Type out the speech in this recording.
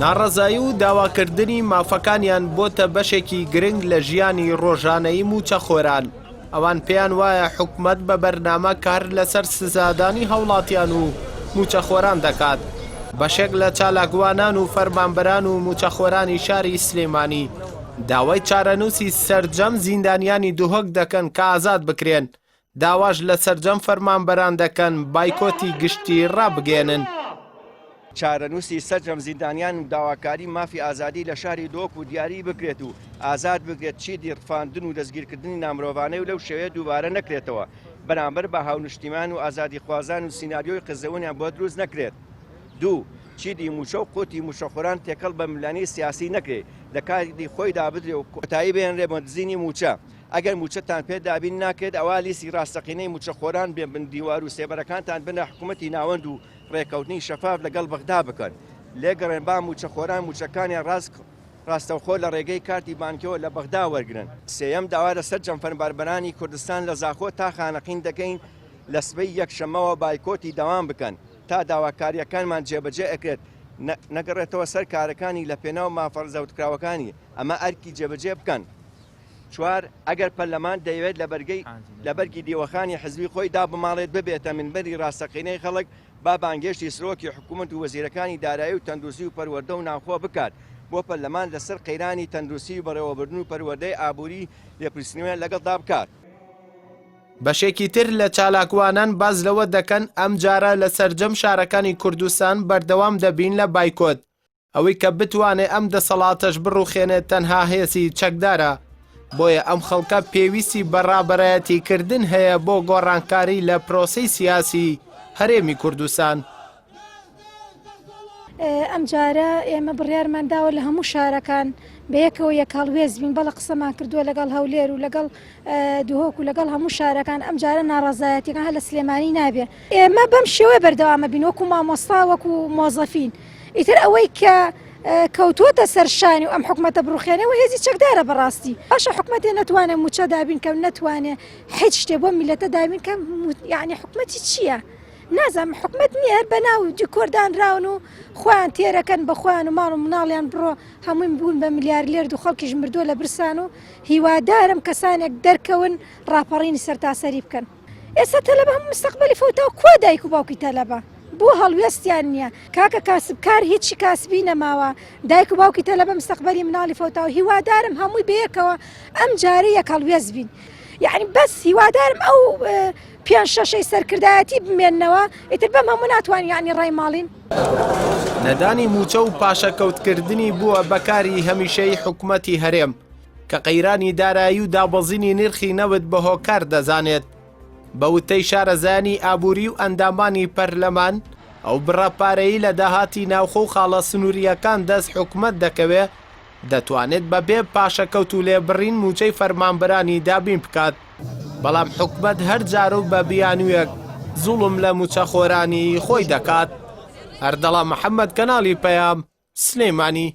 ناڕەزایی و داواکردنی مافەکانیان بۆتە بەشێکی گرنگ لە ژیانی ڕۆژانەی موچەخۆران. ئەوان پێیان وایە حکومەت بە بەرنامە کار لەسەر سزادانی هەوڵاتیان و موچەخۆران دەکات. بەشێک لە چالاکوانان و فەرمانبەران و موچەخۆرانی شاری سلێمانی داوای چارەنووسی سەرجەم زیندانیانی دووهۆک دەکەن کە ئازاد بکرێن. داواش لە سەرجەم فەرمانبەران دەکەن بایکۆتی گشتی ڕابگێنن. چارەنووسی سەرجەم زیندانیان و داواکاری مافی ئازادی لە شاری دۆک و دیاری بکرێت و ئازاد بکرێت چیدی ڕفاندن و دەستگیرکردنی نامرۆڤانەی و لەو شێوەیە دووبارە نەکرێتەوە بەرامبەر بە هاونیشتیمان و ئازادی خوازان و سیناریۆی قزەوەنیان بۆ دروست نەکرێت. دوو چیدی موچە و قوتی موچەخۆران تێکەڵ بە ملانی سیاسی نەکرێت لە کاری خۆیدا بدرێ و کۆتایی بێنرێ بە دزینی موچە. ئەگەر موچەتان پێ دابین ناکرێت ئەوا لیستی ڕاستەقینەی موچەخۆران بێن بن دیوار و سێبەرەکانتان بنە حکوومەتی ناوەند و ڕێکەوتنی شەفاف لەگەڵ بەغدا بکەن. لێگەڕێن با موچەخۆران موچەکانیان ڕاستەوخۆ لە ڕێگەی کارتی بانکەوە لە بەغدا وەرگرن. سێیەم داوا لەسەر جەمفەرمانبەرانی کوردستان لە زاخۆ تا خانەقین دەکەین لە سبەی یەکشەمەوە بایکۆتی دەوام بکەن تا داواکاریەکانمان جێبەجێ ئەکرێت نەگەڕێتەوە سەر کارەکانی لە پێناو مافەرزەوتکراوەکانی ئەمە ئەرکی جێبەجێ بکەن. چوار ئەگەر پەرلەمان دەیەوێت لە بەرگی دیوەخانی حزبی خۆی دا بماڵێت ببێتە منبەری ڕاستەقینەی خەڵک با بانگێشتی سرۆکی حکوومەت و وەزیرەکانی دارایی و تەندروستی و پەروەردە و ناوخۆ بکات بۆ پەرلەمان لەسەر قەیرانی تەندروستی و بەڕێوەبردن و پەروەردەی ئابووری لێپرسینەوە لەگەڵدا بکات. بەشێکی تر لە چالاکوانان باز لەوە دەکەن ئەم جارە لە سەرجەم شارەکانی کوردستان بەردەوام دەبین لە بایکۆت ئەوەی کە بتوانێت ئەم دەسەڵاتەش بڕوخێنێت تەنها هێزی چەکدارە. بۆیە ئەم خەڵکە پێویستی بەڕابەرایەتیکردن هەیە بۆ گۆڕانکاری لە پرۆسەی سیاسی هەرێمی کوردستان. ئەم جارە ئێمە بڕیارمان داوە لە هەموو شارەکان بەیەکەوە یەکاڵوێز بین بەڵە قسەمان کردووە لەگەڵ هەولێر و لەگەڵ دووهۆک و لەگەڵ هەموو شارەکان ئەم جارە ناڕازایەتیەکان هە لە سلێمانی نابێ. ئێمە بەم شێوەیە بەردەوامە بین وەکو مامۆستا وەکو مۆزەفین. ئیتر ئەوەی کە کەوتووەتە سەرشانی و ئەم حکومەتە بڕوخێنەوە هێزی چەکدارە بەڕاستی. باشە حکومەتێ نەتوانێت موچە دابین کە نەتوانێت هیچ شتێ بۆ میلەتە دابین کە یعنی حکومەتی چییە؟ نازانم حکومەت نییە بەناو کۆردانراون و خۆیان تێرەکەن بە خۆیان و ماڵ و مناڵیان بڕۆ هەمووی بوون بە ملیارلێرد و خەڵکیش مردووە لە برسان و هیوادارم کەسانێک دەرکەون ڕاپەڕینی سەرتاسەری بکەن. ئێستا تەلەبە هەموو مستەقبەلی فەوتاوە کوا دایک و باوکی تەلەبە بۆ هەڵوێستیان نییە کاکە کاسبکار هیچی کاسبی نەماوە دایک و باوکی تەلەبە مستەقبەلی مناڵی فەوتاوە هیوادارم هەمووی بەیەکەوە ئەم جارە یەک هەڵوێست بین. یعنی بەس هیوادارم ئەو پیان شەشەی سەرکردایەتی بمێننەوە ئیتر بەم هەموو ناتوانین یعنی ڕای ماڵین. نەدانی موچە و پاشەکەوتکردنی بووە بەکاری هەمیشەی حکوومەتی هەرێم کە قەیرانی دارایی و دابەزینی نرخی نەوت بە هۆکار دەزانێت. بە وتەی شارەزانی ئابووری و ئەندامانی پەرلەمان ئەو بڕەپارەیی لە داهاتی ناوخۆ و خاڵە سنووریەکان دەست حکوومەت دەکەوێت دەتوانێت بەبێ پاشەکەوت و لێبڕین موچەی فەرمانبەرانی دابین بکات. بەڵام حکومەت هەر جارە و بە بیانوویەک زوڵم لە موچەخۆرانی خۆی دەکات. هەردەڵا محەممەد کەناڵی پەیام سلێمانی.